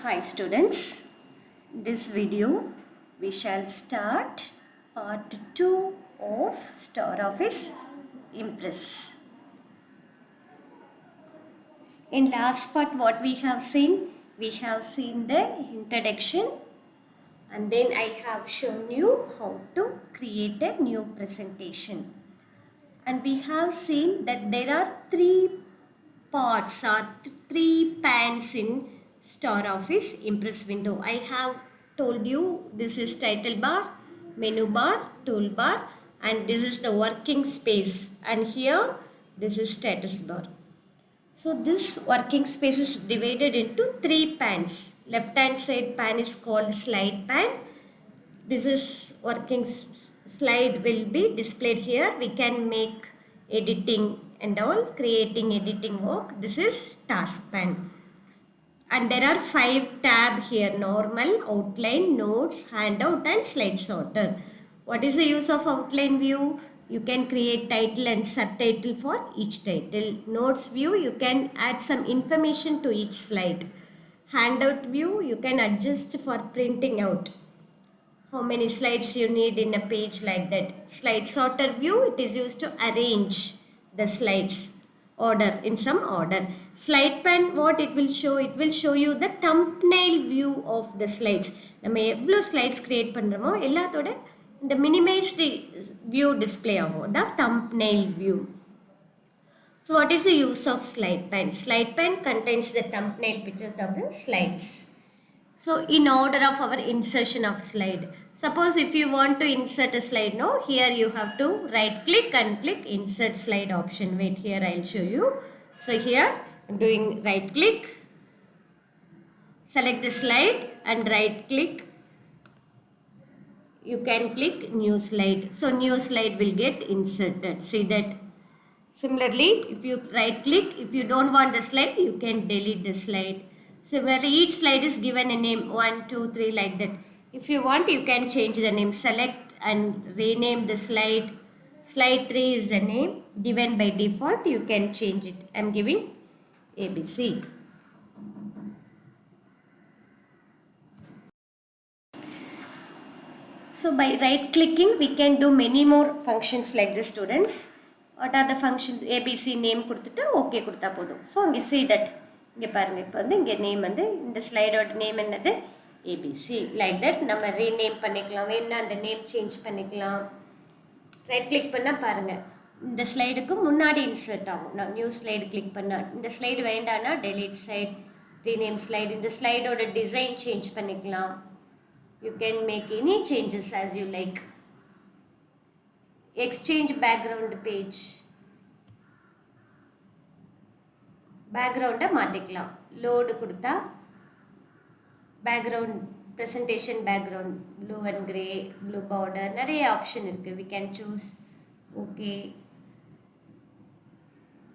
Hi students, this video we shall start part 2 of Star Office Impress. In last part what we have seen the introduction and then I have shown you how to create a new presentation. And we have seen that there are three parts or three pans in Star Office Impress window. I have told you this is title bar, menu bar, toolbar, and this is the working space, and here this is status bar. So this working space is divided into three pans. Left hand side pan is called slide pan. This is working slide will be displayed here. We can make editing and all, creating editing work. This is task pan. And there are 5 tab here: normal, outline, notes, handout and slide sorter. What is the use of outline view? You can create title and subtitle for each title. Notes view, you can add some information to each slide. Handout view, you can adjust for printing out how many slides you need in a page, like that. Slide sorter view, it is used to arrange the slides order in some order. Slide pan, what it will show? It will show you the thumbnail view of the slides. நம்ம எவ்வளோ slides create பண்ணுறோமோ எல்லாத்தோட இந்த minimized view display ஆகும். The thumbnail view. So what is the use of slide pan? Slide pan contains the thumbnail pictures of the slides. So in order of our insertion of slide, suppose if you want to insert a slide, no, here you have to right click and click insert slide option. Wait, here I'll show you. So here I'm doing right click, select the slide and right click. You can click new slide. So new slide will get inserted. See that? Similarly, if you right click, if you don't want the slide, you can delete the slide. Similarly, each slide is given a name 1, 2, 3 like that. If you want, you can change the name. Select and rename the slide. Slide 3 is the name given by default. You can change it. I am giving ABC. So by right clicking, we can do many more functions like this, students. What are the functions? ABC name கொடுத்துட்டு okay கொடுத்தா போதும். So இங்கே see that. இங்கே பாருங்க, இப்போ வந்து இங்கே name வந்து இந்த ஸ்லைடோட நேம் என்னது? ஏபிசி. லைக் தட் நம்ம ரீநேம் பண்ணிக்கலாம், வேணா அந்த நேம் சேஞ்ச் பண்ணிக்கலாம். ரைட் கிளிக் பண்ணால் பாருங்கள், இந்த ஸ்லைடுக்கு முன்னாடி இன்சர்ட் ஆகும். நான் நியூ ஸ்லைடு கிளிக் பண்ணால் இந்த ஸ்லைடு வேண்டான்னா டெலீட் ஸ்லைட், ரீநேம் ஸ்லைடு. இந்த ஸ்லைடோட டிசைன் சேஞ்ச் பண்ணிக்கலாம். You can make any changes as you like. Exchange background page, பேக்ரவுண்டை மாற்றிக்கலாம். லோடு கொடுத்தா background presentation background blue and grey, blue border, நிறைய ஆப்ஷன் இருக்குது. We can choose. Okay.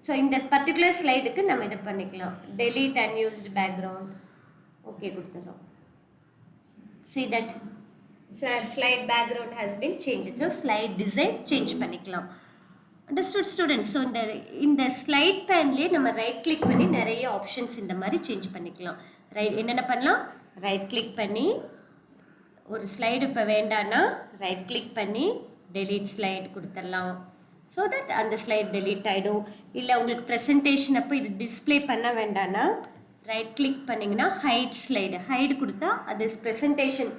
So இந்த particular ஸ்லைடுக்கு நம்ம இதை பண்ணிக்கலாம். டெலீட் அன்யூஸ்டு பேக்ரவுண்ட், ஓகே கொடுத்துறோம். see that slide background has been changed. So slide design change பண்ணிக்கலாம். Understood students? So இந்த slide panலே நம்ம right click பண்ணி நிறைய options இந்த மாதிரி change பண்ணிக்கலாம். ரைட் என்னென்ன பண்ணலாம்? ரைட் கிளிக் பண்ணி ஒரு ஸ்லைடு இப்போ வேண்டான்னா ரைட் கிளிக் பண்ணி delete slide கொடுத்துடலாம். ஸோ தட் அந்த ஸ்லைட் delete ஆகிடும். இல்லை உங்களுக்கு ப்ரெசன்டேஷன் அப்போ இது டிஸ்பிளே பண்ண வேண்டான்னா ரைட் கிளிக் பண்ணிங்கன்னா ஹைட் ஸ்லைடு, ஹைடு கொடுத்தா அது ப்ரெசன்டேஷன்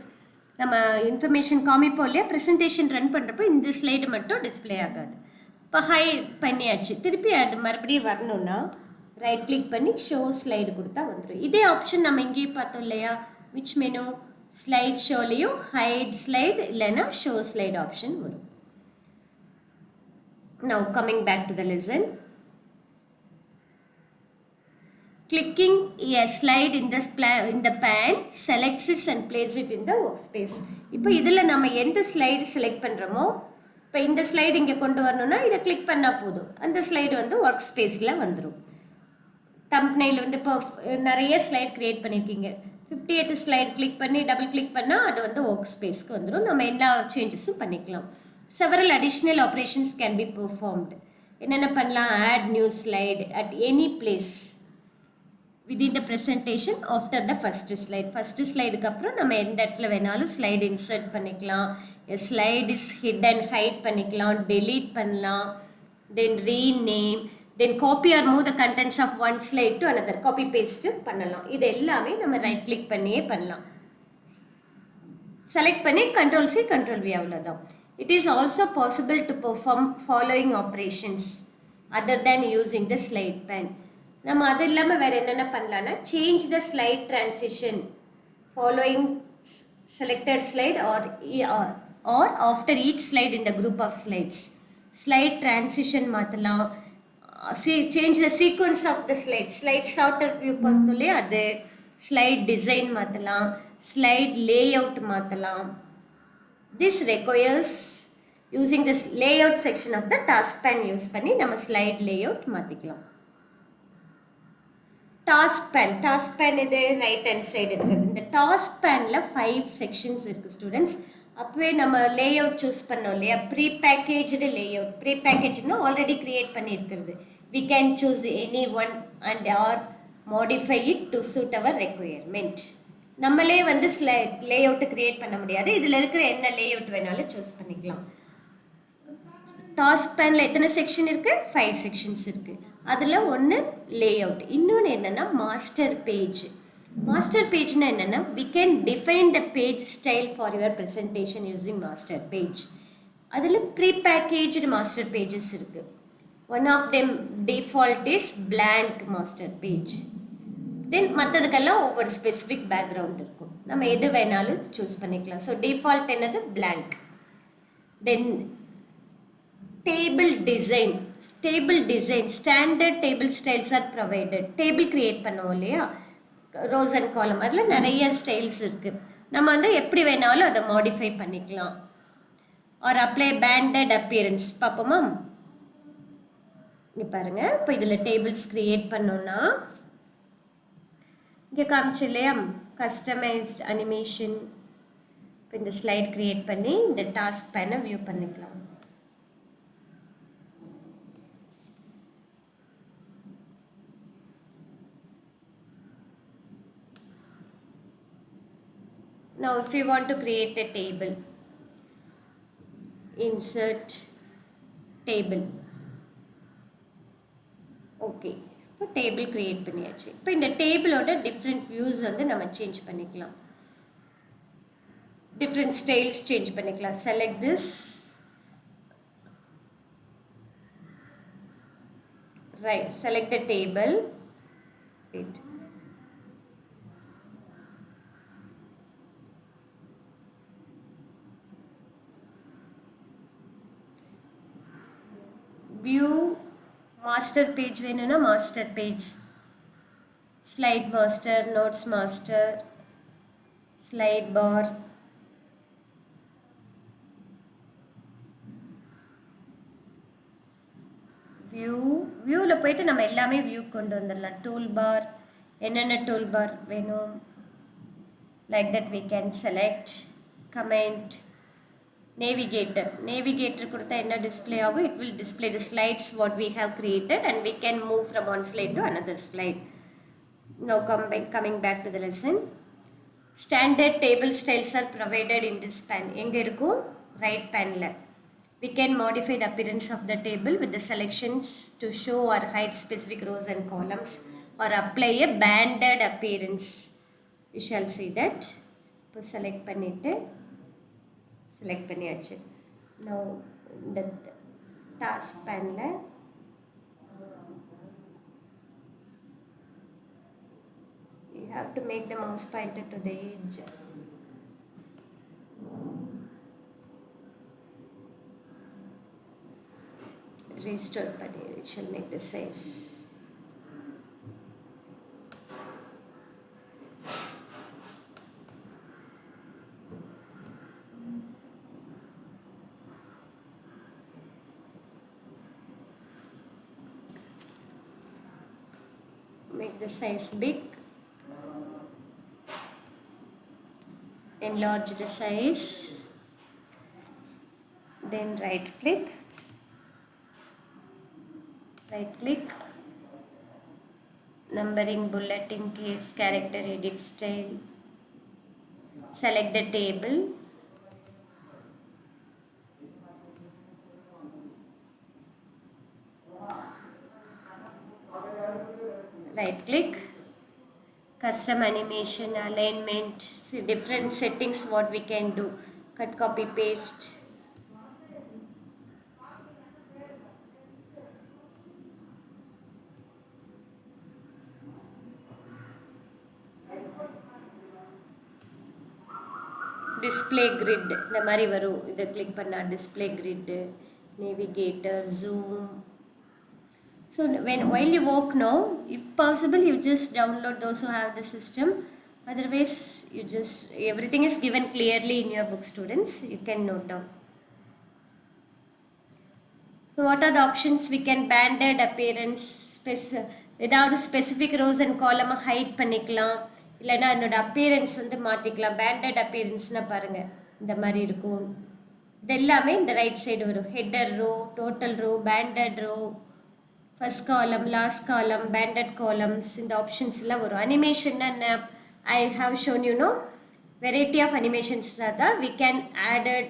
நம்ம இன்ஃபர்மேஷன் காமிப்போம் இல்லையா, ப்ரெசன்டேஷன் ரன் பண்ணுறப்போ இந்த ஸ்லைடு மட்டும் டிஸ்பிளே ஆகாது. இப்போ ஹைட் பண்ணியாச்சு, திருப்பி அது மறுபடியும் வரணுன்னா ரைட் கிளிக் பண்ணி ஷோ ஸ்லைடு கொடுத்தா வந்துடும். இதே ஆப்ஷன் நம்ம இங்கேயும் பார்த்தோம் இல்லையா, விச் மெனு? ஸ்லைட் ஷோலையும் ஹைட் ஸ்லைடு இல்லைன்னா ஷோ ஸ்லைடு ஆப்ஷன் வரும். Now coming back to the lesson. Clicking a slide in the pan selects it and places it in the workspace. இப்போ இதில் நம்ம எந்த ஸ்லைடு செலக்ட் பண்ணுறோமோ, இப்போ இந்த ஸ்லைடு இங்கே கொண்டு வரணும்னா இதை கிளிக் பண்ணால் போதும், அந்த ஸ்லைடு வந்து ஒர்க் ஸ்பேஸில் வந்துடும். தம்ப்நெயில் வந்து இப்போ நிறைய ஸ்லைட் க்ரியேட் பண்ணியிருக்கீங்க, 58th ஸ்லைடு கிளிக் பண்ணி டபுள் கிளிக் பண்ணால் அது வந்து ஒர்க் ஸ்பேஸ்க்கு வந்துடும். நம்ம எல்லா சேஞ்சஸும் பண்ணிக்கலாம். Several additional operations can be performed. என்னென்ன பண்ணலாம்? Add new slide at any place. within the presentation after the first slide. First slide க்கு அப்புறம் நம்ம எந்த இடத்துல வேணாலும் slide insert பண்ணிக்கலாம். A slide is hid and hide பண்ணிக்கலாம், delete பண்ணலாம், then rename, then copy or move the contents of one slide to another, copy paste பண்ணலாம். இது எல்லாமே நம்ம ரைட் கிளிக் பண்ணியே பண்ணலாம். செலக்ட் பண்ணி Ctrl C Ctrl V அவ்வளோதான். It is also possible to perform following operations other than using the slide pane. நம்ம அது இல்லாமல் வேறு என்னென்ன பண்ணலான்னா change the slide transition following selected slide or after each slide in the group of slides. Slide transition மாற்றலாம், change the sequence of the slide, slide sorter view பார்த்தோம்லே அது, slide design மாற்றலாம், slide layout மாற்றலாம். This requires using this layout section of the task pane use பண்ணி நம்ம slide layout மாற்றிக்கலாம். task pane இது right hand side இருக்குது. இந்த task paneல 5 sections இருக்குது ஸ்டூடெண்ட்ஸ். அப்பவே நம்ம layout choose பண்ணோம் இல்லையா, pre-packaged layout. pre-packagedனா already create பண்ணியிருக்கிறது. We can choose any one and or modify it to suit our requirement. நம்மளே வந்து லேஅவுட் கிரியேட் பண்ண முடியாது, இதில் இருக்கிற என்ன லேஅவுட் வேணாலும் சூஸ் பண்ணிக்கலாம். டாஸ்க் பேனில் எத்தனை செக்ஷன் இருக்குது? 5 செக்ஷன்ஸ் இருக்குது. அதில் ஒன்று லேஅவுட், இன்னொன்று என்னென்னா மாஸ்டர் பேஜ். மாஸ்டர் பேஜ்னா என்னென்னா we can define the page style for your presentation using master page. அதில் ப்ரீ-பேக்கேஜ்டு மாஸ்டர் பேஜஸ் இருக்குது. One of them default is blank master page. Then மற்றதுக்கெல்லாம் ஒவ்வொரு ஸ்பெசிஃபிக் பேக்ரவுண்ட் இருக்கும், நம்ம எது வேணாலும் சூஸ் பண்ணிக்கலாம். ஸோ டிஃபால்ட் என்னது? blank. Then table design. Standard table styles are provided. Table create பண்ணுவோம் இல்லையா, ரோஸ் அண்ட் காலம், அதில் நிறைய ஸ்டைல்ஸ் இருக்குது. நம்ம வந்து எப்படி வேணாலும் அதை மாடிஃபை பண்ணிக்கலாம். ஆர் அப்ளை பேண்டட் அப்பியரன்ஸ் பார்ப்போமா? இங்கே பாருங்கள், இப்போ இதில் டேபிள்ஸ் கிரியேட் பண்ணோன்னா இங்கே காமிச்சு இல்லையா, கஸ்டமைஸ்ட் அனிமேஷன். இப்போ இந்த ஸ்லைட் கிரியேட் பண்ணி இந்த டாஸ்க் பேனை வியூ பண்ணிக்கலாம். Now if you want to create a table, insert table. Okay, இப்போ டேபிள் கிரியேட் பண்ணியாச்சு. இப்போ இந்த டேபிளோட டிஃப்ரெண்ட் வியூஸ் வந்து நம்ம சேஞ்ச் பண்ணிக்கலாம், டிஃப்ரெண்ட் ஸ்டைல்ஸ் சேஞ்ச் பண்ணிக்கலாம். Select this, right, select the table, view master page வேணும்னா master page, slide master, notes master, slide bar, வியூவில் போயிட்டு நம்ம எல்லாமே வியூ கொண்டு வந்துடலாம். டூல் பார், என்னென்ன டூல் பார் வேணும், like that we can select, comment, navigator கொடுத்தா என்ன டிஸ்பிளே ஆகும்? It will display the slides what we have created and we can move from one slide to another slide. Now coming back to the lesson. Standard table styles are provided in this pan. எங்கே இருக்கும்? Right panel. We can modify the appearance of the table with the selections to show or hide specific rows and columns or apply a banded appearance. We shall see that. இப்போ select பண்ணிட்டு select பண்ணியாச்சு. Now இந்த task panel you have to make the mouse pointer to the edge. Restore பண்ணி we shall make the size. Make the size big, enlarge the size, then right click, numbering bullet in case, character edit style, select the table, right click, custom animation, alignment, see different settings what we can do, cut, copy, paste. Display grid இந்த மாதிரி வரும், இதை click பண்ணால் display grid, navigator, zoom. So while you work now, if possible you just download those who have the system, otherwise you just everything is given clearly in your book, students, you can note down. So what are the options? We can banded appearance, ஏதாவது specific rose and காலமை height பண்ணிக்கலாம், இல்லைன்னா என்னோட appearance வந்து மாற்றிக்கலாம். Banded அப்பியரன்ஸ்னால் பாருங்கள் இந்த மாதிரி இருக்கும். இது எல்லாமே இந்த ரைட் சைடு வரும். Header row, total row, banded row, first column, last column, banded columns, இந்த ஆப்ஷன்ஸ் எல்லாம் வரும். அனிமேஷன்னா என்ன? I have shown you know variety of animations தான் we can add it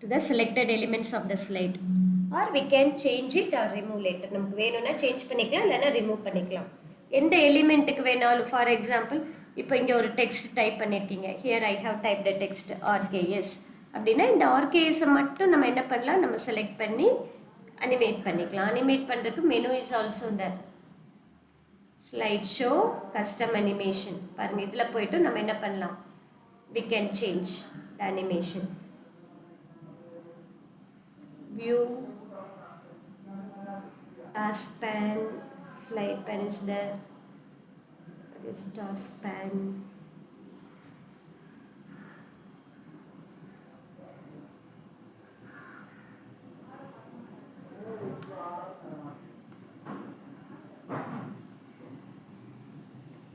to the selected elements of the slide, or we can change it or remove later. நமக்கு வேணும்னா change பண்ணிக்கலாம், இல்லைன்னா ரிமூவ் பண்ணிக்கலாம். எந்த எலிமெண்ட்டுக்கு வேணாலும், ஃபார் எக்ஸாம்பிள் இப்போ இங்கே ஒரு டெக்ஸ்ட் டைப் பண்ணியிருக்கீங்க, here I have type the text RKS அப்படின்னா இந்த RKSஐ மட்டும் நம்ம என்ன பண்ணலாம், நம்ம செலக்ட் பண்ணி அனிமேட் பண்ணிக்கலாம். அனிமேட் பண்ணுறதுக்கு menu is also there. Slide show, custom animation பாருங்கள், இதில் போய்ட்டு நம்ம என்ன பண்ணலாம், we can change the animation. View, task pan, slide pan is there. This task pan.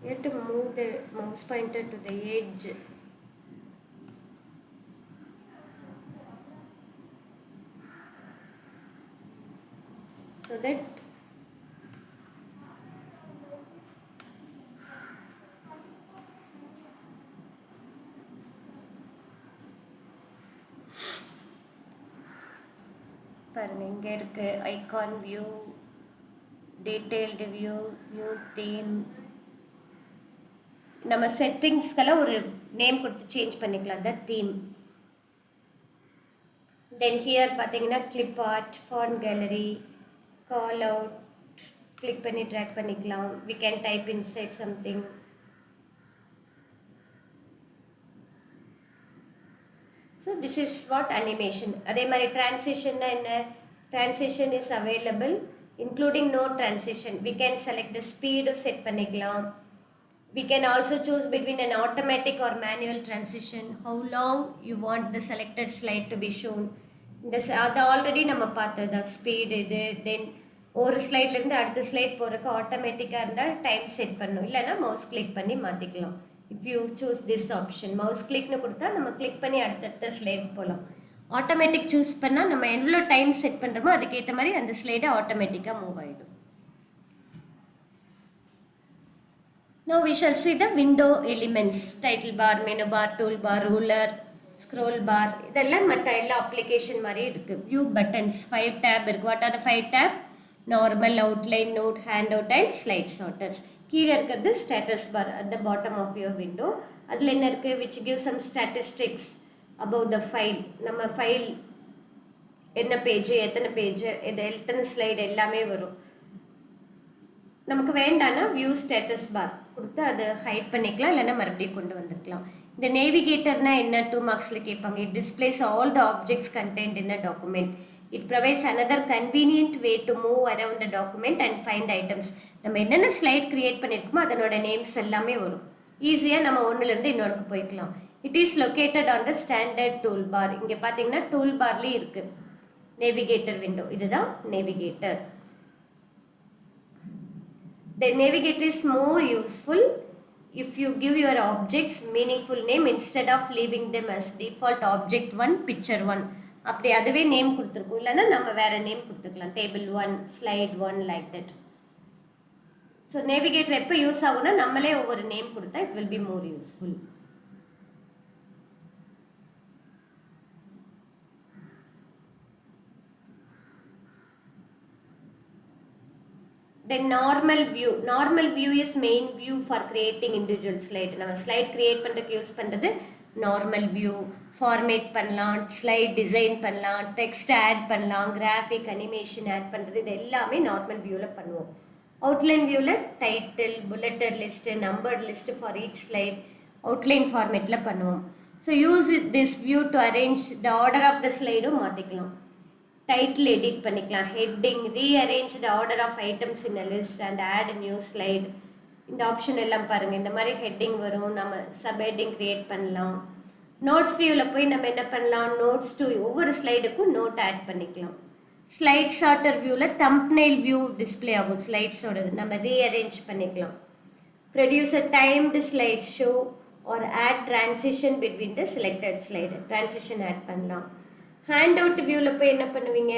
You have to move the mouse pointer to the edge. So that பாருங்க இங்கே இருக்கு icon view, detailed view, new theme. நம்ம செட்டிங்ஸ்க்கெல்லாம் ஒரு name கொடுத்து change பண்ணிக்கலாம், the theme. Then here பார்த்தீங்கன்னா clip art, font gallery, call out, click பண்ணி ட்ராக் பண்ணிக்கலாம். we can type inside something. So this is what animation. அதே மாதிரி transitionனா என்ன? Transition is available including no transition. We can select the speed set பண்ணிக்கலாம். We can also choose between an automatic or manual transition. How long you want the selected slide to be shown. அது already நம்ம பார்த்தது speed. இது தென் ஒரு ஸ்லைட்லேருந்து அடுத்த slide போகிறதுக்கு ஆட்டோமேட்டிக்காக இருந்தால் டைம் செட் பண்ணும், இல்லைன்னா மவுஸ் கிளிக் பண்ணி மாற்றிக்கலாம். If you choose this option, mouse கிளிக்னு கொடுத்தா நம்ம கிளிக் பண்ணி அடுத்தடுத்த ஸ்லைட் போகலாம். ஆட்டோமேட்டிக் சூஸ் பண்ணால் நம்ம எவ்வளோ டைம் செட் பண்ணுறோமோ அதுக்கேற்ற மாதிரி அந்த ஸ்லைடை ஆட்டோமேட்டிக்காக மூவ் ஆகிடும். Now we shall see the window elements. Title bar, menu bar, tool bar, ruler, scroll bar. இதெல்லாம் மற்ற எல்லா அப்ளிகேஷன் மாதிரி இருக்குது. வியூ பட்டன்ஸ் 5 tab இருக்குது. What are the 5 tab? Normal, outline, note, hand out and slide sorters. கீழே இருக்கிறது status bar at the bottom of your window. அதில் என்ன இருக்குது? Which give some statistics above the file. நம்ம file என்ன page, எத்தனை page, எத்தனை ஸ்லைடு எல்லாமே வரும். நமக்கு வேண்டான்னா வியூ ஸ்டேட்டஸ் பார் கொடுத்து அதை ஹைட் பண்ணிக்கலாம், இல்லைன்னா மறுபடியும் கொண்டு வந்திருக்கலாம். இந்த நேவிகேட்டர்னா என்ன? 2 மார்க்ஸில் கேட்பாங்க. It displays all the objects content in a document. It provides another convenient way to move around the document and find the items. நம்ம என்னென்ன ஸ்லைட் கிரியேட் பண்ணியிருக்கோமோ அதனோட நேம்ஸ் எல்லாமே வரும். ஈஸியாக நம்ம ஒன்றுலேருந்து இன்னொருக்கு போய்க்கலாம். It is located on the standard tool bar. இங்கே பார்த்தீங்கன்னா டூல் பார்லேயும் இருக்குது நேவிகேட்டர் விண்டோ. இதுதான் navigator. The navigator is more useful if you give your objects meaningful name instead of leaving them as default object 1, picture 1. அப்படி அதுவே name கொடுத்துருக்கோம், இல்லைன்னா நம்ம வேறு நேம் கொடுத்துக்கலாம். Table 1, slide 1 like that. So navigator எப்போ use ஆகும்னா நம்மளே ஒவ்வொரு நேம் கொடுத்தா it will be more useful. Then normal view is main view for creating individual slide. நம்ம ஸ்லைட் கிரியேட் பண்ணுறதுக்கு யூஸ் பண்ணுறது நார்மல் வியூ. ஃபார்மேட் பண்ணலாம், ஸ்லைட் டிசைன் பண்ணலாம், டெக்ஸ்ட் ஆட் பண்ணலாம், கிராஃபிக் அனிமேஷன் ஆட் பண்ணுறது, இது எல்லாமே நார்மல் வியூவில் பண்ணுவோம். அவுட்லைன் வியூவில் title, bulleted list, numbered list for each slide outline ஃபார்மேட்டில் பண்ணுவோம். So use this view to arrange the order of the ஸ்லைடும் மாற்றிக்கலாம். டைட்டில் எடிட் பண்ணிக்கலாம், heading, rearrange the order of items in a list and add new slide. இந்த option எல்லாம் பாருங்கள், இந்த மாதிரி ஹெட்டிங் வரும், நம்ம சப் ஹெட்டிங் க்ரியேட் பண்ணலாம். நோட்ஸ் வியூவில் போய் நம்ம என்ன பண்ணலாம், நோட்ஸ் டு ஒவ்வொரு ஸ்லைடுக்கும் நோட் ஆட் பண்ணிக்கலாம். ஸ்லைட் சார்ட்டர் வியூவில் தம்ப்நெயில் வியூ டிஸ்பிளே ஆகும் ஸ்லைட்ஸோடது, நம்ம ரீஅரேஞ்ச் பண்ணிக்கலாம். Produce a timed slide show or add transition between the selected slide, transition add பண்ணலாம். ஹேண்ட் அவுட் வியூவில் போய் என்ன பண்ணுவீங்க,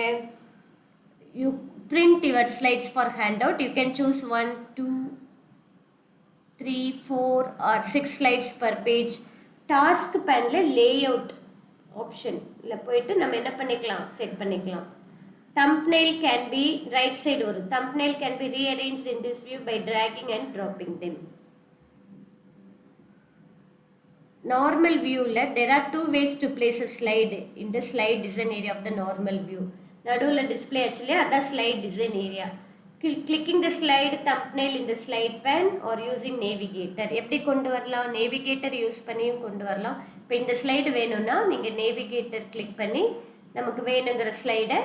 you print your slides for hand out. You can choose 1, 2, 3, 4 or 6 slides per page. Task பேனில் lay out ஆப்ஷனில் போயிட்டு நம்ம என்ன பண்ணிக்கலாம், செட் பண்ணிக்கலாம். thumbnail can be right side வரும். thumbnail can be rearranged in this view by dragging and dropping them. Normal view there are two ways to place a slide in the slide design area of the normal view. நடுவில் display actually அதான் slide design area. Clicking the slide thumbnail in the slide pane or using navigator. எப்படி கொண்டு வரலாம், navigator use பண்ணியும் கொண்டு வரலாம். இப்போ இந்த ஸ்லைடு வேணும்னா நீங்கள் navigator கிளிக் பண்ணி நமக்கு வேணுங்கிற ஸ்லைடை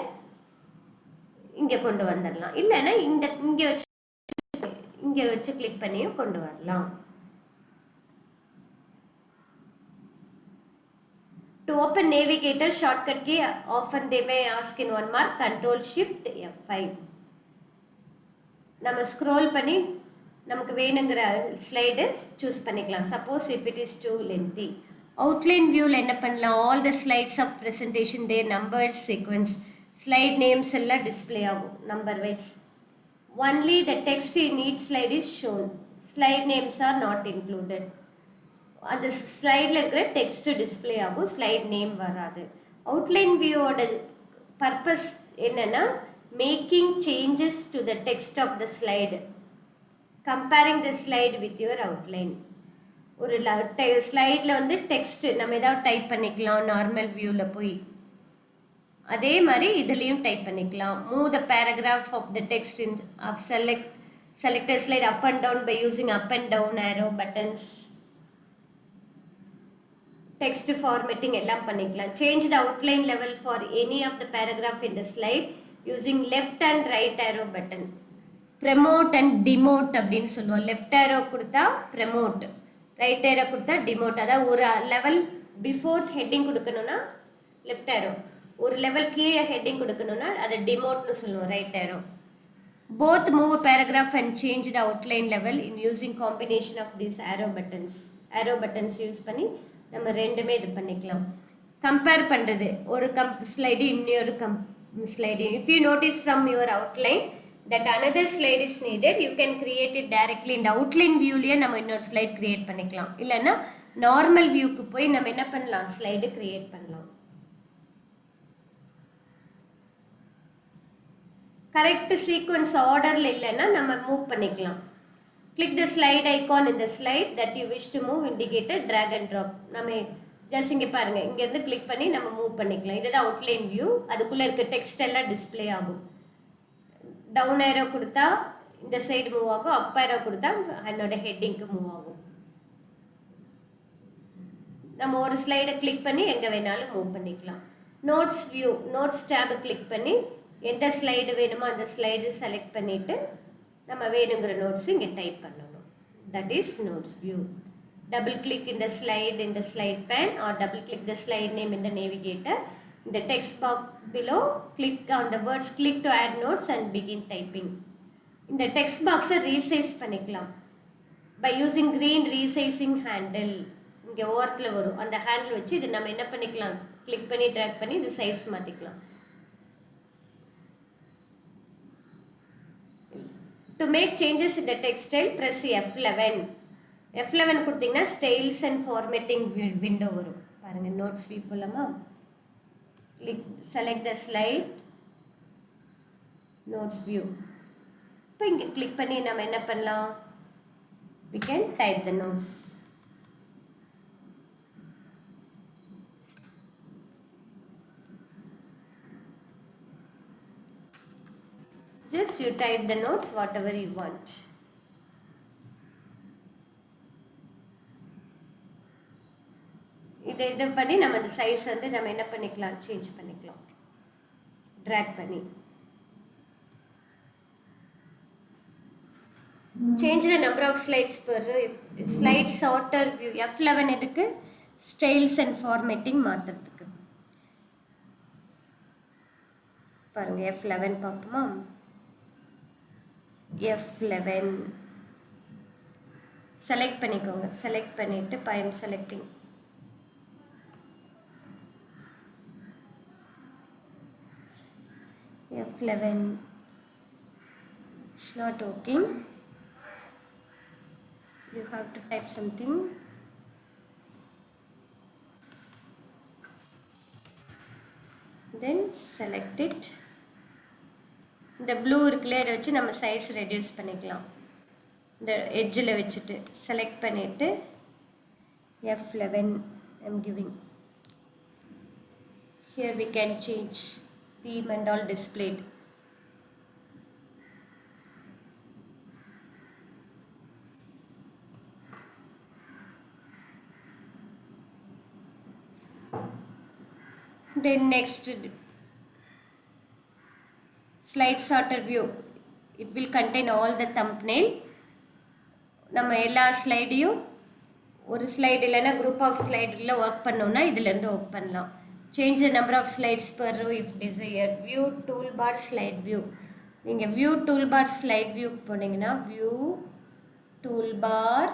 இங்கே கொண்டு வந்துடலாம். இல்லைன்னா இங்கே வச்சு கிளிக் பண்ணியும் கொண்டு வரலாம். To open navigator shortcut key, often they may ask in one mark, Control Shift F5. நம்ம ஸ்க்ரோல் பண்ணி நமக்கு வேணுங்கிற ஸ்லைடு சூஸ் பண்ணிக்கலாம். Suppose if it is too lengthy. Outline வியூவில் என்ன பண்ணலாம், all the slides of presentation the numbers sequence slide names எல்லாம் display ஆகும் number wise. Only the text in each slide is shown, slide names are not included. அந்த ஸ்லைடில் இருக்கிற text display ஆகும், slide name வராது. அவுட்லைன் வியூவோட purpose என்னென்னா making changes to the text of the slide, comparing the slide with your outline. ஒரு ஸ்லைடில் வந்து டெக்ஸ்ட்டு நம்ம ஏதாவது டைப் பண்ணிக்கலாம் நார்மல் வியூவில் போய், அதே மாதிரி இதுலேயும் டைப் பண்ணிக்கலாம். Move the paragraph of the text in selected slide up and down by using up and down arrow buttons. Text formatting எல்லாம் பண்ணிக்கலாம். Change the outline level for any of the paragraph in the slide using left and right arrow button. Promote and demote அப்படின்னு சொல்லுவோம். Left ஆரோ கொடுத்தா promote, right ஆரோ கொடுத்தா demote. அதாவது ஒரு level before heading கொடுக்கணும்னா left arrow, ஒரு லெவல் கீழே heading கொடுக்கணும்னா அதை டிமோட்னு சொல்லுவோம், right arrow. Both move paragraph and change the outline level in using combination of these arrow buttons. Arrow buttons use பண்ணி நம்ம ரெண்டுமே இது பண்ணிக்கலாம். கம்பேர் பண்ணுறது ஒரு ஸ்லைடு இன்னொரு slide. If you notice from your outline that another slide is needed, you can create it directly. இந்த outline வியூலேயே நம்ம இன்னொரு ஸ்லைட் கிரியேட் பண்ணிக்கலாம். இல்லைன்னா நார்மல் வியூக்கு போய் நம்ம என்ன பண்ணலாம், ஸ்லைடு கிரியேட் பண்ணலாம். கரெக்ட் சீக்வன்ஸ் ஆர்டரில் இல்லைன்னா நம்ம மூவ் பண்ணிக்கலாம். Click the slide icon in the slide that you wish to move, indicator drag and drop. நம்ம ஜஸ்ட் இங்கே பாருங்கள், இங்கேருந்து கிளிக் பண்ணி நம்ம மூவ் பண்ணிக்கலாம். இதுதான் அவுட்லைன் வியூ. அதுக்குள்ளே இருக்க டெக்ஸ்ட் எல்லாம் டிஸ்பிளே ஆகும். டவுன் ஏரோ கொடுத்தா இந்த சைடு மூவ் ஆகும், அப் ஏரோ கொடுத்தா அதனோட ஹெட்டிங்க்கு மூவ் ஆகும். நம்ம ஒரு ஸ்லைடை கிளிக் பண்ணி எங்கே வேணாலும் மூவ் பண்ணிக்கலாம். நோட்ஸ் வியூ, நோட்ஸ் டேபை கிளிக் பண்ணி எந்த ஸ்லைடு வேணுமோ அந்த ஸ்லைடு செலக்ட் பண்ணிவிட்டு நம்ம வேணுங்கிற நோட்ஸ் இங்கே டைப் பண்ணணும். That is notes view. Double click இந்த slide in the slide pane or double click the slide name in the navigator. In the text box below, click on the words click to add notes and begin typing. இந்த text box-ஐ resize பண்ணிக்கலாம் by using green resizing handle. இங்கே ஓரத்தில் வரும், அந்த handle வச்சு இது நம்ம என்ன பண்ணிக்கலாம், கிளிக் பண்ணி ட்ராக் பண்ணி இது சைஸ் மாற்றிக்கலாம். To make changes in the text style, press F11. F11 கொடுத்தீங்கன்னா styles and formatting window வரும். பாருங்க notes view போலாமா? Click, select the slide, notes view. இப்போ இங்கே கிளிக் பண்ணி நம்ம என்ன பண்ணலாம்? We can type the notes. Just you type the notes whatever you want. இதை பண்ணி நம்ம அந்த சைஸ் வந்து நம்ம என்ன பண்ணிக்கலாம், சேஞ்ச் பண்ணிக்கலாம், ட்ராக் பண்ணி. Change the number of slides per slide sorter view. F11 எதுக்கு? Styles and formatting மாற்றுறதுக்கு. பாருங்க F11 பார்ப்போமா? F11 செலக்ட் பண்ணிக்கோங்க. செலக்ட் பண்ணிட்டு I am selecting. F11 it's not working. You have to type something. Then select it. இந்த blue இருக்குல்ல, இதை வச்சு நம்ம சைஸ் ரெடியூஸ் பண்ணிக்கலாம். இந்த எட்ஜில் வச்சுட்டு செலக்ட் பண்ணிவிட்டு F11 I'm giving. Here we can change theme and all displayed. Then next slide sorter view, it will contain all the thumbnail. நம்ம எல்லா ஸ்லைடையும் ஒரு ஸ்லைடு இல்லைன்னா குரூப் ஆஃப் ஸ்லைடில் ஒர்க் பண்ணோம்னா இதிலேருந்து ஒர்க் பண்ணலாம். Change the number of slides per row if desire. View tool bar slide view. நீங்கள் view tool bar slide வியூக்கு போனீங்கன்னா view tool bar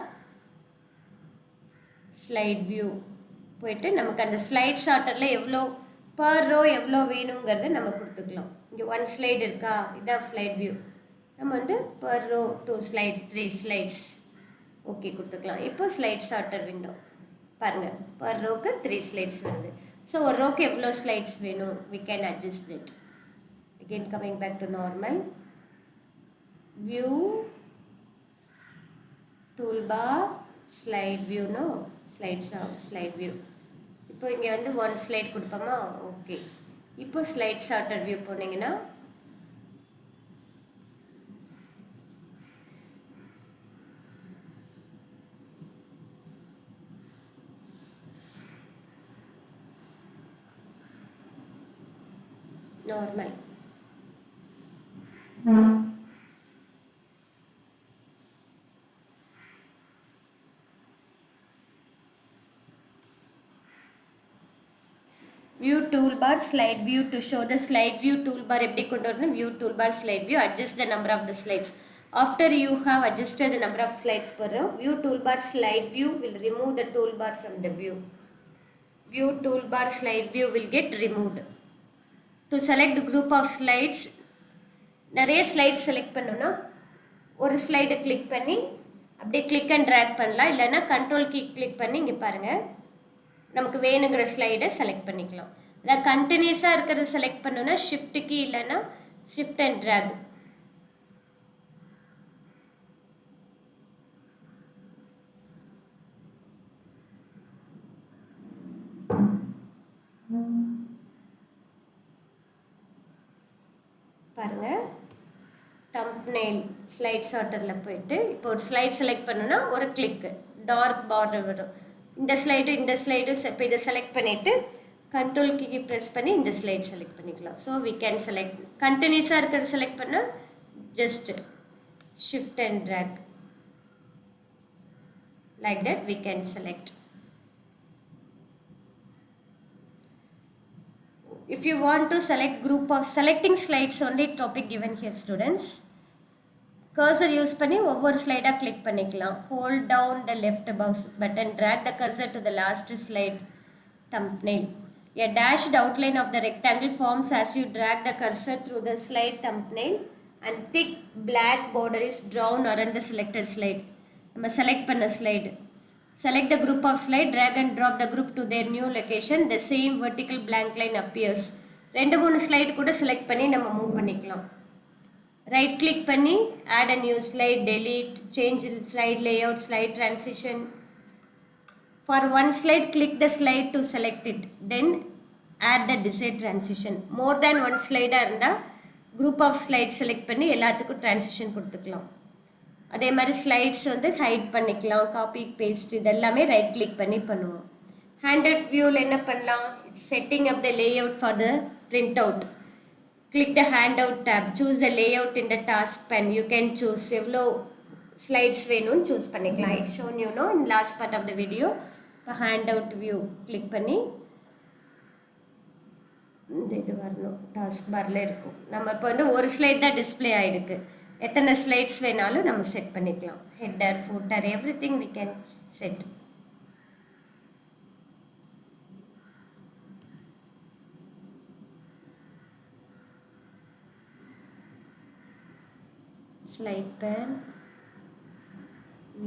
slide view போயிட்டு நமக்கு அந்த ஸ்லைட் சார்ட்டரில் எவ்வளோ பர் ரோ எவ்வளோ வேணுங்கிறத நம்ம கொடுத்துக்கலாம். இங்கே 1 ஸ்லைடு இருக்கா, இதான் ஸ்லைட் வியூ. நம்ம வந்து per row 2 slides 3 slides okay கொடுத்துக்கலாம். இப்போ ஸ்லைட் சார்ட்டர் விண்டோ பாருங்கள், பர் ரோக்கு 3 ஸ்லைட்ஸ் வருது. ஸோ ஒரு ரோக்கு எவ்வளோ ஸ்லைட்ஸ் வேணும், we can adjust it. Again coming back to normal. View toolbar slide view, no slide view. இப்போ இங்கே வந்து 1 ஸ்லைட் கொடுப்போமா, ஓகே. இப்போ ஸ்லைட் சார்ட்டர் வியூ போனீங்கன்னா normal. View toolbar slide view. To show the slide view toolbar எப்படி கொண்டு வரணும், view toolbar slide view. Adjust the number of the slides. After you have adjusted the number of slides per row, view toolbar slide view will remove the toolbar from the view. View toolbar slide view will get removed. To select the group of slides, நிறைய slides select பண்ணோன்னா ஒரு ஸ்லைடை click பண்ணி அப்படியே click and track பண்ணலாம். இல்லைன்னா control key click பண்ணி இங்கே பாருங்கள் நமக்கு வேணுங்கிற ஸ்லைடை செலக்ட் பண்ணிக்கலாம். அதாவது கண்டினியூஸாக இருக்கிறத செலக்ட் பண்ணோன்னா ஷிஃப்ட் கீ இல்லைன்னா ஷிஃப்ட் அண்ட் ட்ராக். பாருங்கள் தம்ப்நெயில் ஸ்லைட் சார்ட்டரில் போயிட்டு இப்போ ஒரு ஸ்லைட் செலக்ட் பண்ணோன்னா ஒரு கிளிக்கு டார்க் பார்டர் வரும். இந்த ஸ்லைடு இப்போ இதை செலக்ட் பண்ணிவிட்டு கண்ட்ரோல் கீ ப்ரெஸ் பண்ணி இந்த ஸ்லைட் செலக்ட் பண்ணிக்கலாம். So we can select. கண்டினியூஸாக இருக்கிறத செலக்ட் பண்ணால் just shift and drag like that we can select. If you want to select group of selecting slides only topic given here students, cursor use பண்ணி ஒவ்வொரு ஸ்லைடாக click பண்ணிக்கலாம். Hold down the left mouse button, drag the cursor to the last slide thumbnail. A dashed outline of the rectangle forms as you drag the cursor through the slide thumbnail. and thick black border is drawn around the selected slide. நம்ம select பண்ண slide. Select the group of slide, drag and drop the group to their new location. The same vertical blank line appears. 2-3 slide கூட select பண்ணி நம்ம move பண்ணிக்கலாம். Right click பண்ணி add a new slide, delete, change slide layout, slide transition. For one slide, click the slide to select it. Then add the desired transition. More than one slide இருந்தால் group of slides select பண்ணி எல்லாத்துக்கும் transition கொடுத்துக்கலாம். அதே மாதிரி slides வந்து hide பண்ணிக்கலாம், copy paste இதெல்லாமே right click பண்ணி பண்ணுவோம். ஹேண்டட் வியூவில் என்ன பண்ணலாம்? It's setting up the layout for the print out. Click the handout tab, choose the layout in the task pane. You can choose எவ்வளோ slides வேணும்னு choose பண்ணிக்கலாம். I shown you no in last part of the video. இப்போ handout view click பண்ணி இந்த இது வரணும், task பாரில் இருக்கும். நம்ம இப்போ வந்து ஒரு ஸ்லைட் தான் டிஸ்பிளே ஆகிருக்கு. எத்தனை ஸ்லைட்ஸ் வேணாலும் நம்ம செட் பண்ணிக்கலாம். Header, footer, everything we can set. Slide pane,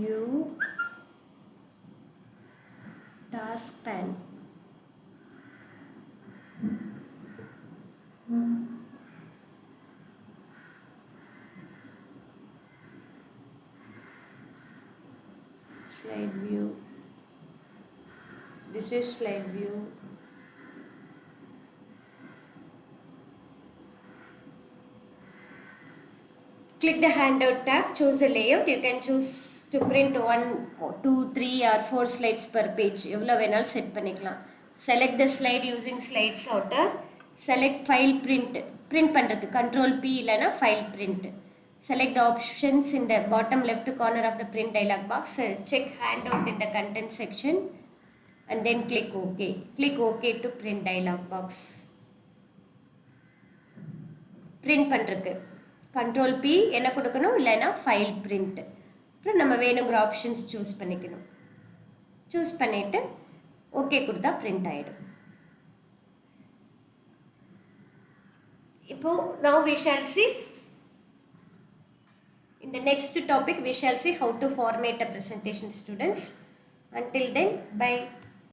view, task pane. Slide view. This is slide view. Click the handout tab, choose the layout. You can choose to print 1, 2, 3 or 4 slides per page. எவ்வளோ வேணாலும் set பண்ணிக்கலாம். Select the slide using slide sorter. Select file print. Print பண்ணுறதுக்கு Control P இல்லைனா file print. Select the options in the bottom left corner of the print dialog box. Check handout in the content section and then click OK. Click OK to print dialog box. Print பண்ணுறதுக்கு Control P என்ன கொடுக்கணும் இல்லைனா file print. அப்புறம் நம்ம வேணுங்கிற options choose பண்ணிக்கணும். Choose பண்ணிவிட்டு okay கொடுத்தா பிரிண்ட் ஆகிடும். இப்போ now we shall see. In the next topic, we shall see how to format a presentation, students. Until then, bye.